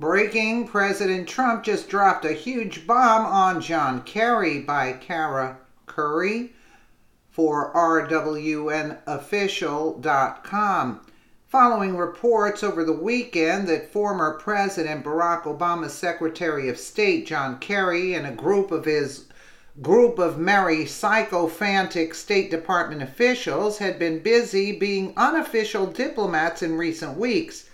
Breaking: President Trump just dropped a huge bomb on John Kerry by Kerry for rwnofficial.com. Following reports over the weekend that former President Barack Obama's Secretary of State John Kerry and a group of merry sycophantic State Department officials had been busy being unofficial diplomats in recent weeks,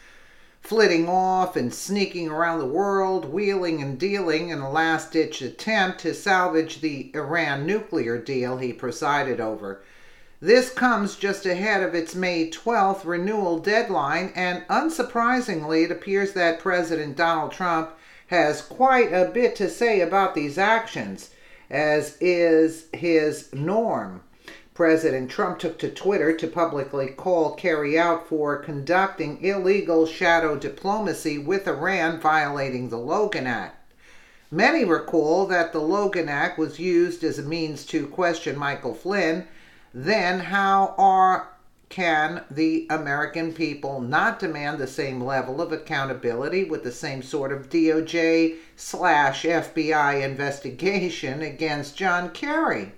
flitting off and sneaking around the world, wheeling and dealing in a last-ditch attempt to salvage the Iran nuclear deal he presided over. This comes just ahead of its May 12th renewal deadline, and unsurprisingly, it appears that President Donald Trump has quite a bit to say about these actions, as is his norm. President Trump took to Twitter to publicly call Kerry out for conducting illegal shadow diplomacy with Iran, violating the Logan Act. Many recall that the Logan Act was used as a means to question Michael Flynn. Then how can the American people not demand the same level of accountability with the same sort of DOJ/FBI investigation against John Kerry?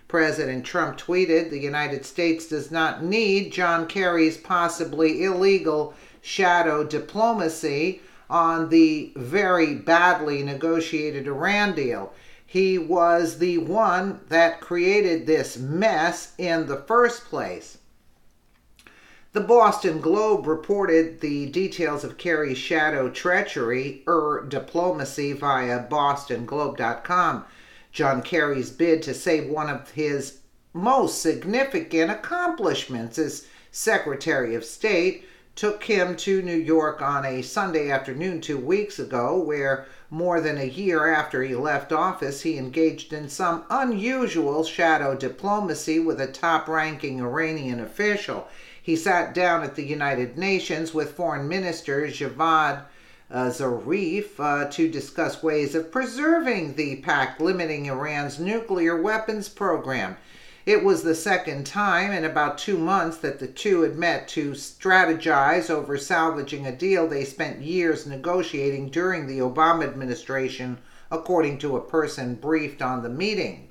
President Trump tweeted, "The United States does not need John Kerry's possibly illegal shadow diplomacy on the very badly negotiated Iran deal. He was the one that created this mess in the first place." The Boston Globe reported the details of Kerry's shadow treachery diplomacy via bostonglobe.com. John Kerry's bid to save one of his most significant accomplishments as Secretary of State took him to New York on a Sunday afternoon 2 weeks ago, where more than a year after he left office, he engaged in some unusual shadow diplomacy with a top-ranking Iranian official. He sat down at the United Nations with Foreign Minister Javad Zarif to discuss ways of preserving the pact limiting Iran's nuclear weapons program. It was the second time in about 2 months that the two had met to strategize over salvaging a deal they spent years negotiating during the Obama administration, according to a person briefed on the meeting.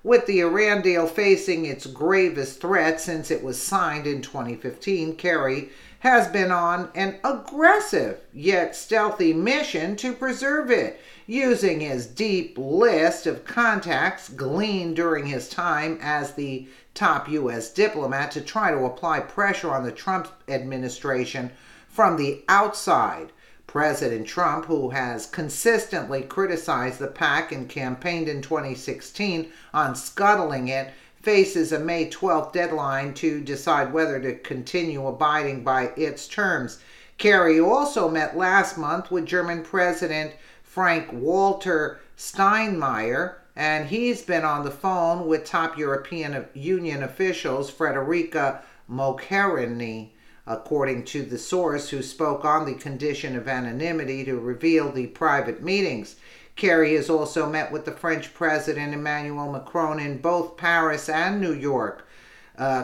With the Iran deal facing its gravest threat since it was signed in 2015, Kerry has been on an aggressive yet stealthy mission to preserve it, using his deep list of contacts gleaned during his time as the top U.S. diplomat to try to apply pressure on the Trump administration from the outside. President Trump, who has consistently criticized the pact and campaigned in 2016 on scuttling it, faces a May 12th deadline to decide whether to continue abiding by its terms. Kerry also met last month with German President Frank-Walter Steinmeier, and he's been on the phone with top European Union officials Federica Mogherini, according to the source who spoke on the condition of anonymity to reveal the private meetings. Kerry has also met with the French President Emmanuel Macron in both Paris and New York,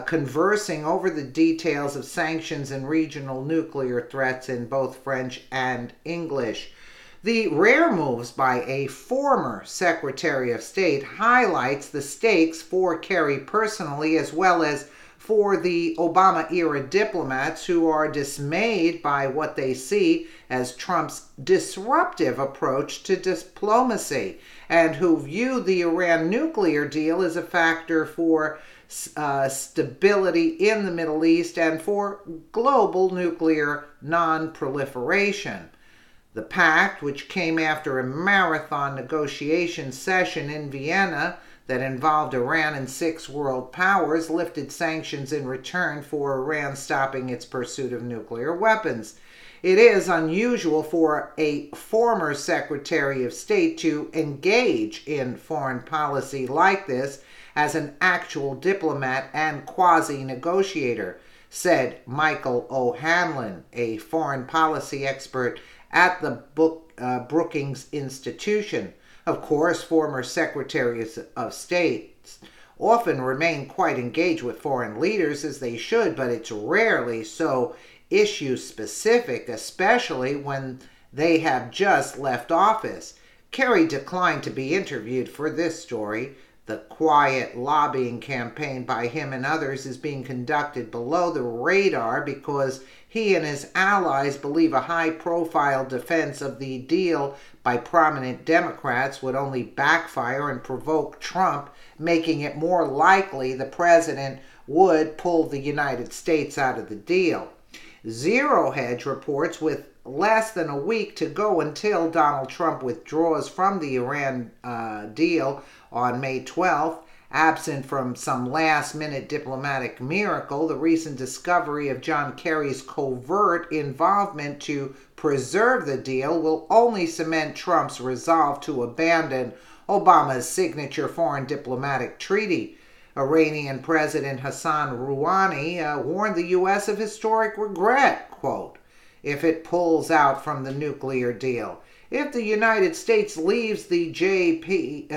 conversing over the details of sanctions and regional nuclear threats in both French and English. The rare moves by a former Secretary of State highlights the stakes for Kerry personally, as well as for the Obama-era diplomats who are dismayed by what they see as Trump's disruptive approach to diplomacy, and who view the Iran nuclear deal as a factor for stability in the Middle East and for global nuclear non-proliferation. The pact, which came after a marathon negotiation session in Vienna that involved Iran and 6 world powers, lifted sanctions in return for Iran stopping its pursuit of nuclear weapons. It is unusual for a former Secretary of State to engage in foreign policy like this as an actual diplomat and quasi-negotiator, said Michael O'Hanlon, a foreign policy expert at the Brookings Institution. Of course, former Secretaries of State often remain quite engaged with foreign leaders, as they should, but it's rarely so issue-specific, especially when They have just left office. Kerry declined to be interviewed for this story. The quiet lobbying campaign by him and others is being conducted below the radar because he and his allies believe a high-profile defense of the deal by prominent Democrats would only backfire and provoke Trump, making it more likely the president would pull the United States out of the deal. Zero Hedge reports with less than a week to go until Donald Trump withdraws from the Iran deal on May 12th. Absent from some last-minute diplomatic miracle, the recent discovery of John Kerry's covert involvement to preserve the deal will only cement Trump's resolve to abandon Obama's signature foreign diplomatic treaty. Iranian President Hassan Rouhani warned the U.S. of historic regret, quote, if it pulls out from the nuclear deal. If the United States leaves the JCPOA,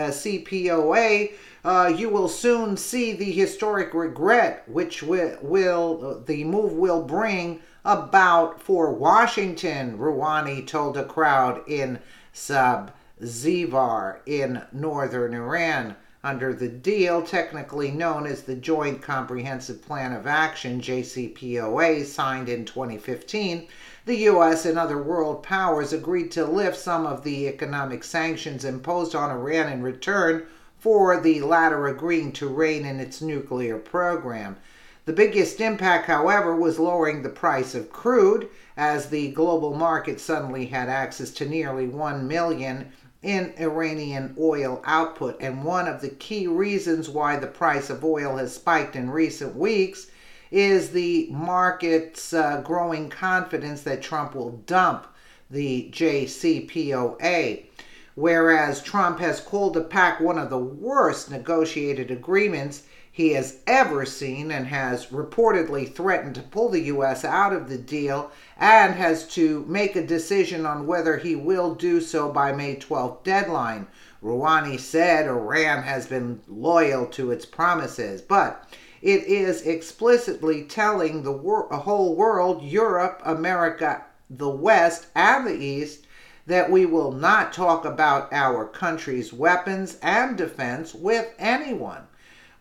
you will soon see the historic regret which the move will bring about for Washington, Rouhani told a crowd in Sabzevar in northern Iran. Under the deal, technically known as the Joint Comprehensive Plan of Action, JCPOA, signed in 2015, the U.S. and other world powers agreed to lift some of the economic sanctions imposed on Iran in return for the latter agreeing to rein in its nuclear program. The biggest impact, however, was lowering the price of crude, as the global market suddenly had access to nearly 1 million in Iranian oil output. And one of the key reasons why the price of oil has spiked in recent weeks is the market's growing confidence that Trump will dump the JCPOA. Whereas Trump has called the pact one of the worst negotiated agreements he has ever seen and has reportedly threatened to pull the U.S. out of the deal and has to make a decision on whether he will do so by May 12th deadline. Rouhani said Iran has been loyal to its promises, but it is explicitly telling the whole world, Europe, America, the West, and the East, that we will not talk about our country's weapons and defense with anyone.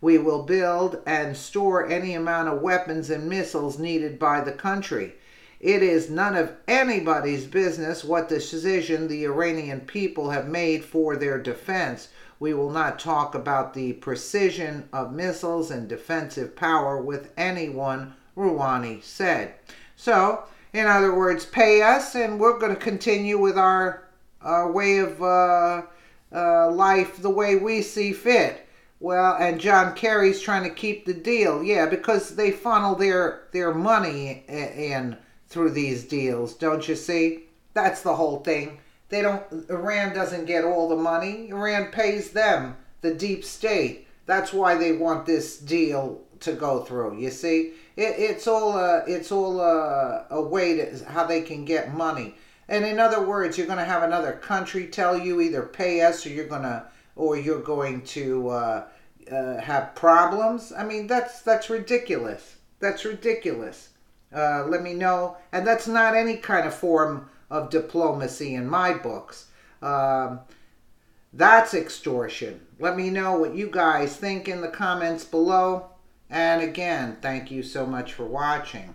We will build and store any amount of weapons and missiles needed by the country. It is none of anybody's business what decision the Iranian people have made for their defense. We will not talk about the precision of missiles and defensive power with anyone, Rouhani said. So, in other words, pay us and we're going to continue with our way of life the way we see fit. Well, and John Kerry's trying to keep the deal. Yeah, because they funnel their money in through these deals, don't you see? That's the whole thing. Iran doesn't get all the money. Iran pays them, the deep state. That's why they want this deal to go through. You see, it's all a way to how they can get money. And in other words, you're going to have another country tell you either pay us or you're going to have problems. I mean, that's ridiculous. That's ridiculous. Let me know. And that's not any kind of form of diplomacy in my books. That's extortion. Let me know what you guys think in the comments below. And again, thank you so much for watching.